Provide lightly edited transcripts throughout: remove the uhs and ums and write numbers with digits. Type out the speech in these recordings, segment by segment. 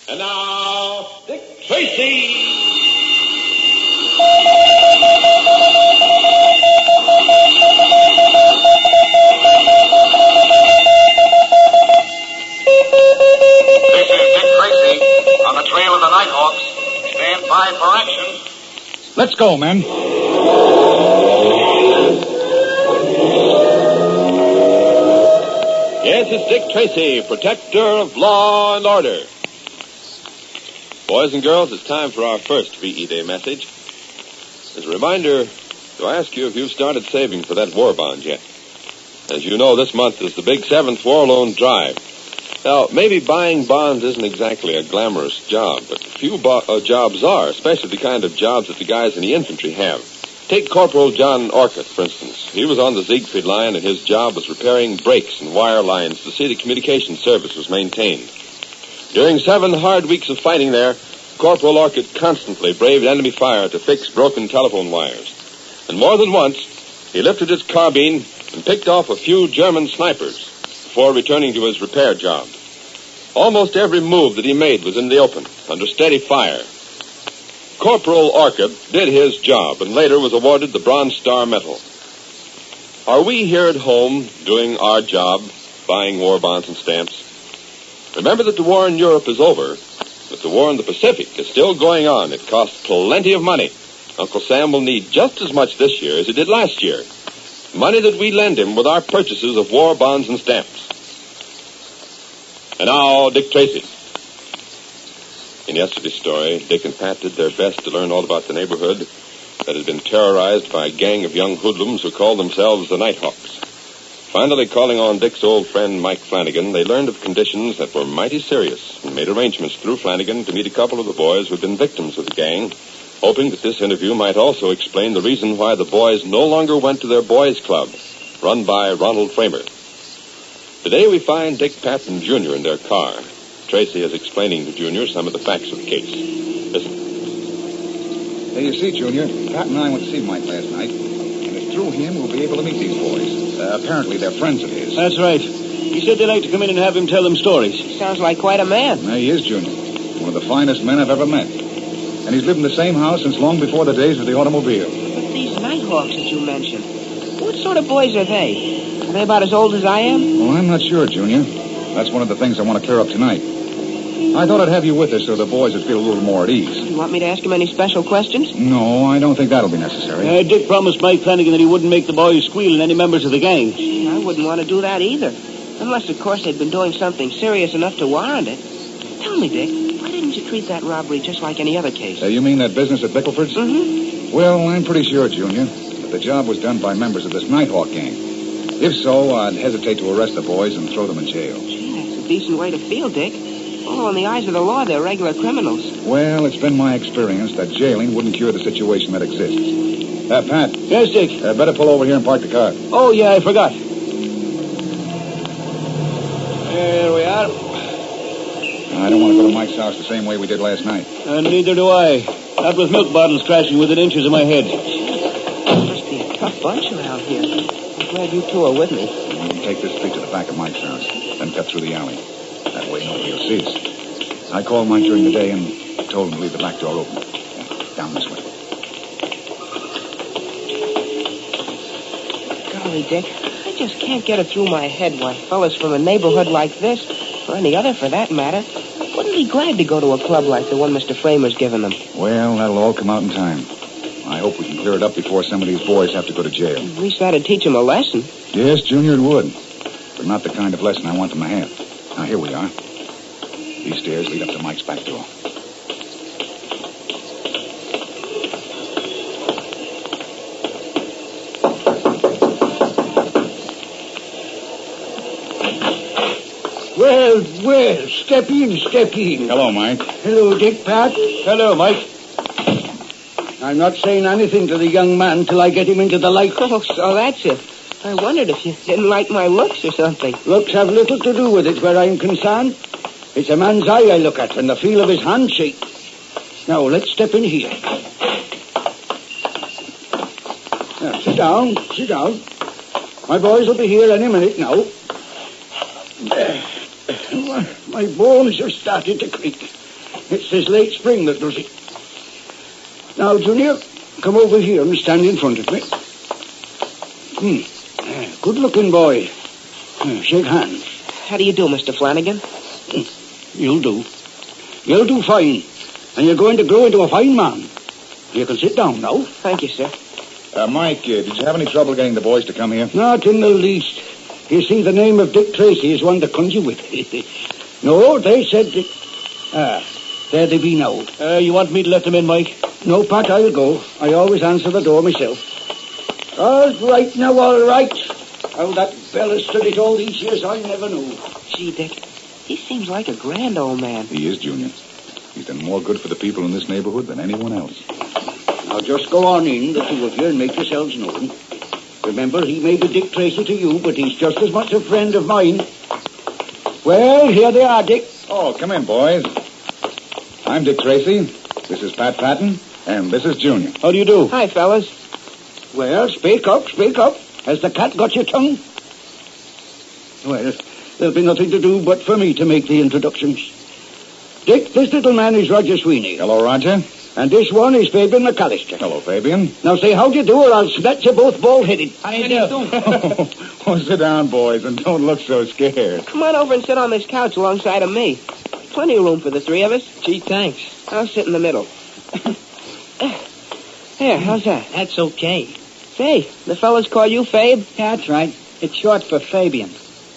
And now, Dick Tracy. This is Dick Tracy on the trail of the Nighthawks. Stand by for action. Let's go, men. Yes, it's Dick Tracy, protector of law and order. Boys and girls, it's time for our first VE Day message. As a reminder, to ask you if you've started saving for that war bond yet. As you know, this month is the big 7th War Loan Drive. Now, maybe buying bonds isn't exactly a glamorous job, but few jobs are, especially the kind of jobs that the guys in the infantry have. Take Corporal John Orcutt, for instance. He was on the Siegfried line, and his job was repairing breaks and wire lines to see the communication service was maintained. During 7 hard weeks of fighting there, Corporal Orcutt constantly braved enemy fire to fix broken telephone wires. And more than once, he lifted his carbine and picked off a few German snipers before returning to his repair job. Almost every move that he made was in the open, under steady fire. Corporal Orcutt did his job and later was awarded the Bronze Star Medal. Are we here at home doing our job, buying war bonds and stamps? Remember that the war in Europe is over, but the war in the Pacific is still going on. It costs plenty of money. Uncle Sam will need just as much this year as he did last year. Money that we lend him with our purchases of war bonds and stamps. And now, Dick Tracy. In yesterday's story, Dick and Pat did their best to learn all about the neighborhood that had been terrorized by a gang of young hoodlums who called themselves the Nighthawks. Finally, calling on Dick's old friend Mike Flanagan, they learned of conditions that were mighty serious and made arrangements through Flanagan to meet a couple of the boys who had been victims of the gang, hoping that this interview might also explain the reason why the boys no longer went to their boys' club, run by Ronald Framer. Today we find Dick, Pat, and Junior in their car. Tracy is explaining to Junior some of the facts of the case. Listen. Hey, you see, Junior, Pat and I went to see Mike last night, and it's through him we'll be able to meet these boys. Apparently they're friends of his. That's right. He said they'd like to come in and have him tell them stories. Sounds like quite a man. He is, Junior. One of the finest men I've ever met. And he's lived in the same house since long before the days of the automobile. But these Nighthawks that you mentioned, what sort of boys are they? Are they about as old as I am? Well, I'm not sure, Junior. That's one of the things I want to clear up tonight. I thought I'd have you with us so the boys would feel a little more at ease. You want me to ask him any special questions? No, I don't think that'll be necessary. Dick promised Mike Flanagan that he wouldn't make the boys squeal and any members of the gang. Gee, I wouldn't want to do that either. Unless, of course, they'd been doing something serious enough to warrant it. Tell me, Dick, why didn't you treat that robbery just like any other case? You mean that business at Bickleford's? Mm-hmm. Well, I'm pretty sure, Junior, that the job was done by members of this Nighthawk gang. If so, I'd hesitate to arrest the boys and throw them in jail. Gee, that's a decent way to feel, Dick. Oh, in the eyes of the law, they're regular criminals. Well, it's been my experience that jailing wouldn't cure the situation that exists. Pat. Yes, Dick? Better pull over here and park the car. Oh, yeah, I forgot. There we are. I don't want to go to Mike's house the same way we did last night. And neither do I. Not with milk bottles crashing within inches of my head. Must be a tough bunch around here. I'm glad you two are with me. We can take this street to the back of Mike's house, then cut through the alley. That way nobody will see us. I called Mike during the day and told him to leave the back door open. Yeah, down this way. Golly, Dick, I just can't get it through my head why fellas from a neighborhood like this, or any other for that matter, wouldn't be glad to go to a club like the one Mr. Framer's given them. Well, that'll all come out in time. I hope we can clear it up before some of these boys have to go to jail. At least that'd teach them a lesson. Yes, Junior, it would. But not the kind of lesson I want them to have. Now, here we are. These stairs lead up to Mike's back door. Well, step in. Hello, Mike. Hello, Dick, Pat. Hello, Mike. I'm not saying anything to the young man till I get him into the light. Oh, so that's it. I wondered if you didn't like my looks or something. Looks have little to do with it where I'm concerned. It's a man's eye I look at and the feel of his handshake. Now, let's step in here. Now, sit down. My boys will be here any minute now. My bones are starting to creak. It's this late spring that does it. Now, Junior, come over here and stand in front of me. Good-looking boy. Shake hands. How do you do, Mr. Flanagan? You'll do. You'll do fine. And you're going to grow into a fine man. You can sit down now. Thank you, sir. Mike, did you have any trouble getting the boys to come here? Not in the least. You see, the name of Dick Tracy is one to conjure with. No, they said Dick... there they be now. You want me to let them in, Mike? No, Pat, I'll go. I always answer the door myself. All right now, all right. How that fella stood it all these years, I never knew. Gee, Dick, he seems like a grand old man. He is, Junior. He's done more good for the people in this neighborhood than anyone else. Now, just go on in, the two of you, and make yourselves known. Remember, he may be Dick Tracy to you, but he's just as much a friend of mine. Well, here they are, Dick. Oh, come in, boys. I'm Dick Tracy. This is Pat Patton, and this is Junior. How do you do? Hi, fellas. Well, speak up, speak up. Has the cat got your tongue? Well, there'll be nothing to do but for me to make the introductions. Dick, this little man is Roger Sweeney. Hello, Roger. And this one is Fabian McAllister. Hello, Fabian. Now say, how do you do, or I'll snatch you both bald-headed. How do you do? Oh, sit down, boys, and don't look so scared. Come on over and sit on this couch alongside of me. Plenty of room for the three of us. Gee, thanks. I'll sit in the middle. There, how's that? That's okay. Say, the fellas call you Fabe? Yeah, that's right. It's short for Fabian.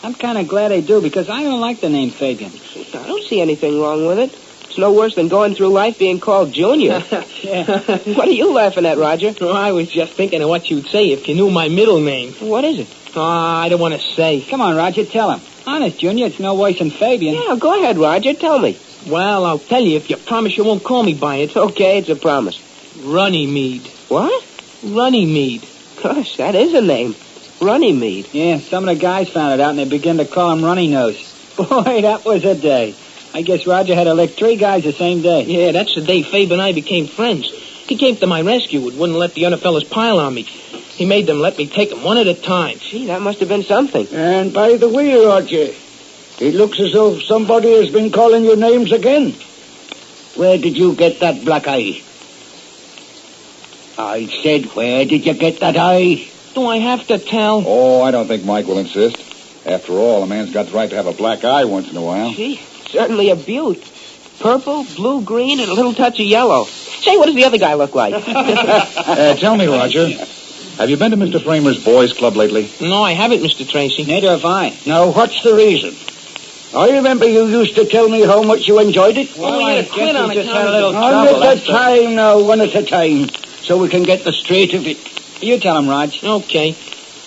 I'm kind of glad they do, because I don't like the name Fabian. I don't see anything wrong with it. It's no worse than going through life being called Junior. Yeah. What are you laughing at, Roger? Oh, I was just thinking of what you'd say if you knew my middle name. What is it? Oh, I don't want to say. Come on, Roger, tell him. Honest, Junior, it's no worse than Fabian. Yeah, go ahead, Roger. Tell me. Well, I'll tell you if you promise you won't call me by it. Okay, it's a promise. Runnymede. What? Runnymede. Gosh, that is a name. Runnymede. Yeah, some of the guys found it out, and they began to call him Runny Nose. Boy, that was a day. I guess Roger had to lick 3 guys the same day. Yeah, that's the day Fabe and I became friends. He came to my rescue and wouldn't let the other fellas pile on me. He made them let me take them one at a time. Gee, that must have been something. And by the way, Roger, it looks as though somebody has been calling your names again. Where did you get that black eye? I said, where did you get that eye? Do I have to tell? Oh, I don't think Mike will insist. After all, a man's got the right to have a black eye once in a while. Gee, certainly a beaut. Purple, blue, green, and a little touch of yellow. Say, what does the other guy look like? Tell me, Roger, have you been to Mr. Framer's boys' club lately? No, I haven't, Mr. Tracy. Neither have I. Now, what's the reason? I remember you used to tell me how much you enjoyed it. Well, I quit on just account had a of little the trouble. One at a time now, one at a time, so we can get the straight of it. You tell him, Rog. Okay.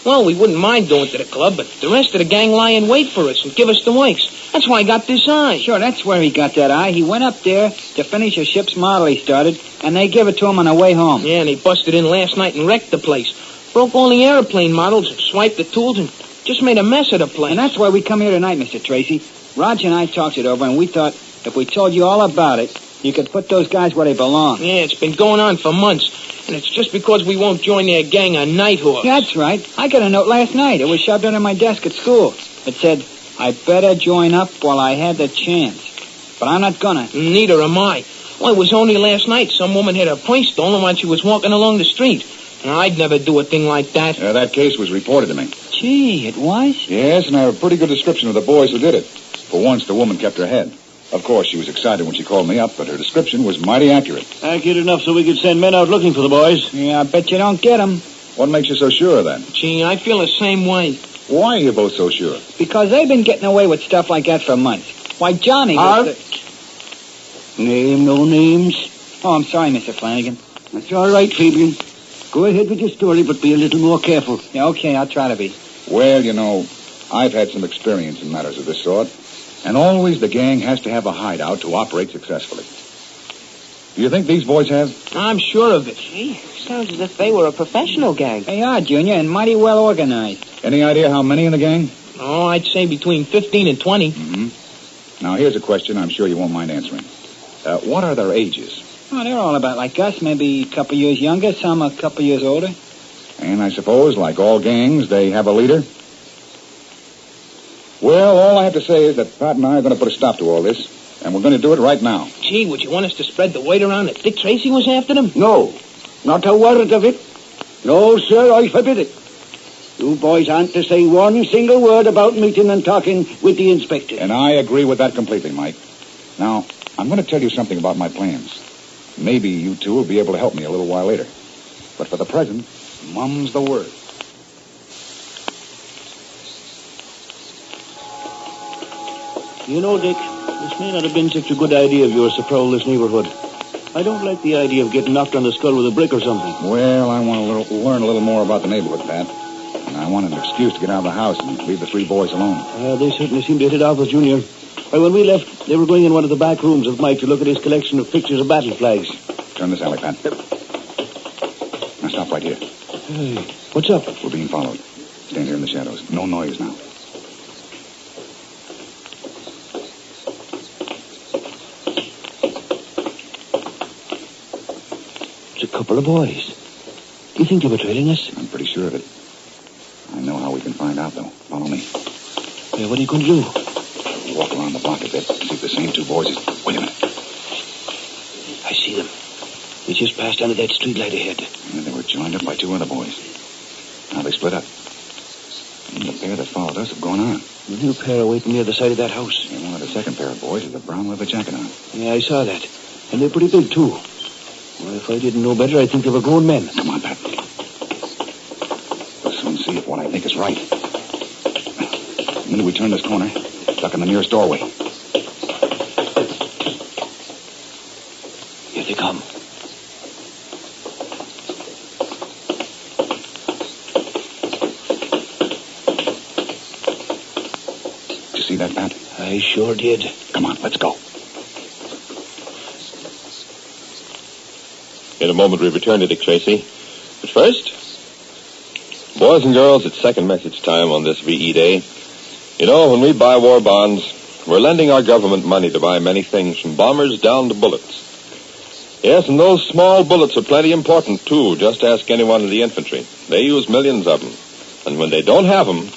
Well, we wouldn't mind going to the club, but the rest of the gang lie in wait for us and give us the winks. That's why I got this eye. Sure, that's where he got that eye. He went up there to finish a ship's model he started, and they give it to him on the way home. Yeah, and he busted in last night and wrecked the place. Broke all the airplane models and swiped the tools and just made a mess of the place. And that's why we come here tonight, Mr. Tracy. Rog and I talked it over, and we thought if we told you all about it, you could put those guys where they belong. Yeah, it's been going on for months, and it's just because we won't join their gang on Nighthawks. That's right. I got a note last night. It was shoved under my desk at school. It said, I better join up while I had the chance. But I'm not gonna. Neither am I. Well, it was only last night some woman had her purse stolen while she was walking along the street. And I'd never do a thing like that. That case was reported to me. Gee, it was? Yes, and I have a pretty good description of the boys who did it. For once, the woman kept her head. Of course, she was excited when she called me up, but her description was mighty accurate. Accurate enough so we could send men out looking for the boys. Yeah, I bet you don't get them. What makes you so sure, then? Gee, I feel the same way. Why are you both so sure? Because they've been getting away with stuff like that for months. Why, Johnny... Name no names. Oh, I'm sorry, Mr. Flanagan. That's all right, Fabian. Go ahead with your story, but be a little more careful. Yeah, okay, I'll try to be. Well, you know, I've had some experience in matters of this sort. And always the gang has to have a hideout to operate successfully. Do you think these boys have? I'm sure of it. Gee, sounds as if they were a professional gang. They are, Junior, and mighty well organized. Any idea how many in the gang? Oh, I'd say between 15 and 20. Mm-hmm. Now, here's a question I'm sure you won't mind answering. What are their ages? Oh, they're all about like us, maybe a couple years younger, some a couple years older. And I suppose, like all gangs, they have a leader? Well, all I have to say is that Pat and I are going to put a stop to all this. And we're going to do it right now. Gee, would you want us to spread the word around that Dick Tracy was after them? No, not a word of it. No, sir, I forbid it. You boys aren't to say one single word about meeting and talking with the inspector. And I agree with that completely, Mike. Now, I'm going to tell you something about my plans. Maybe you two will be able to help me a little while later. But for the present, mum's the word. You know, Dick, this may not have been such a good idea of yours to prowl this neighborhood. I don't like the idea of getting knocked on the skull with a brick or something. Well, I want to learn a little more about the neighborhood, Pat. And I want an excuse to get out of the house and leave the three boys alone. They certainly seem to hit it off with Junior. When we left, they were going in one of the back rooms of Mike to look at his collection of pictures of battle flags. Turn this alley, Pat. Now stop right here. Hey, what's up? We're being followed. Stand here in the shadows. No noise now. It's a couple of boys. Do you think they were trailing us? I'm pretty sure of it. I know how we can find out, though. Follow me. Yeah, what are you going to do? Walk around the block a bit. See if the same two boys is... Wait a minute. I see them. They just passed under that street light ahead. Yeah, they were joined up by two other boys. Now they split up. And the pair that followed us have gone on. The new pair are waiting near the side of that house. And one of the second pair of boys has a brown leather jacket on. Yeah, I saw that. And they're pretty big, too. Well, if I didn't know better, I'd think they were grown men. Come on, Pat. We'll soon see if what I think is right. The minute we turn this corner, duck in the nearest doorway. Here they come. Did you see that, Pat? I sure did. Come on, let's go. In a moment, we return to Dick Tracy. But first, boys and girls, it's second message time on this VE Day. You know, when we buy war bonds, we're lending our government money to buy many things, from bombers down to bullets. Yes, and those small bullets are plenty important, too. Just ask anyone in the infantry. They use millions of them. And when they don't have them,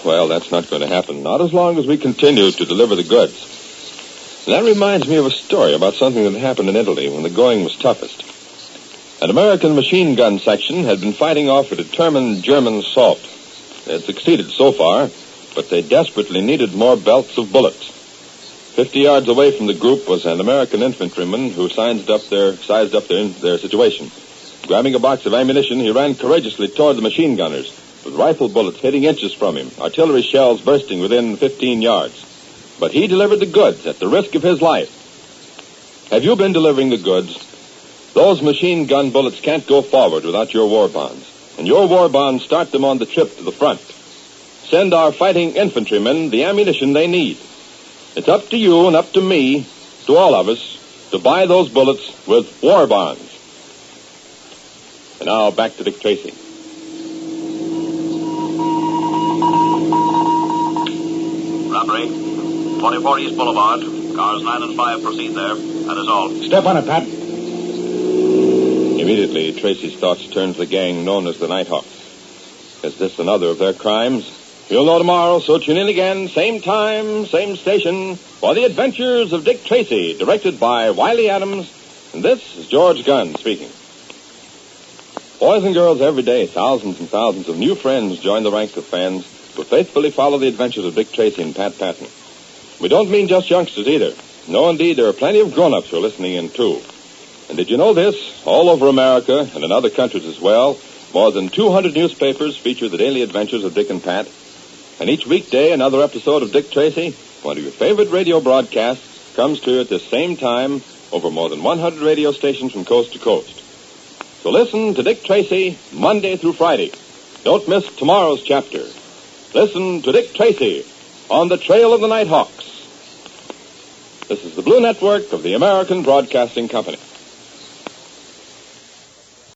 well, that's not going to happen. Not as long as we continue to deliver the goods. And that reminds me of a story about something that happened in Italy when the going was toughest. An American machine gun section had been fighting off a determined German assault. They had succeeded so far, but they desperately needed more belts of bullets. 50 yards away from the group was an American infantryman who sized up their situation. Grabbing a box of ammunition, he ran courageously toward the machine gunners, with rifle bullets hitting inches from him, artillery shells bursting within 15 yards. But he delivered the goods at the risk of his life. Have you been delivering the goods? Those machine gun bullets can't go forward without your war bonds. And your war bonds start them on the trip to the front. Send our fighting infantrymen the ammunition they need. It's up to you and up to me, to all of us, to buy those bullets with war bonds. And now back to Dick Tracy. Robbery, 24 East Boulevard. Cars 9 and 5 proceed there. That is all. Step on it, Pat. Immediately, Tracy's thoughts turned to the gang known as the Nighthawks. Is this another of their crimes? You'll know tomorrow, so tune in again, same time, same station, for the adventures of Dick Tracy, directed by Wiley Adams. And this is George Gunn speaking. Boys and girls, every day, thousands and thousands of new friends join the ranks of fans who faithfully follow the adventures of Dick Tracy and Pat Patton. We don't mean just youngsters either. No, indeed, there are plenty of grown-ups who are listening in, too. And did you know this? All over America, and in other countries as well, more than 200 newspapers feature the daily adventures of Dick and Pat. And each weekday, another episode of Dick Tracy, one of your favorite radio broadcasts, comes to you at the same time over more than 100 radio stations from coast to coast. So listen to Dick Tracy Monday through Friday. Don't miss tomorrow's chapter. Listen to Dick Tracy on the trail of the Nighthawks. This is the Blue Network of the American Broadcasting Company.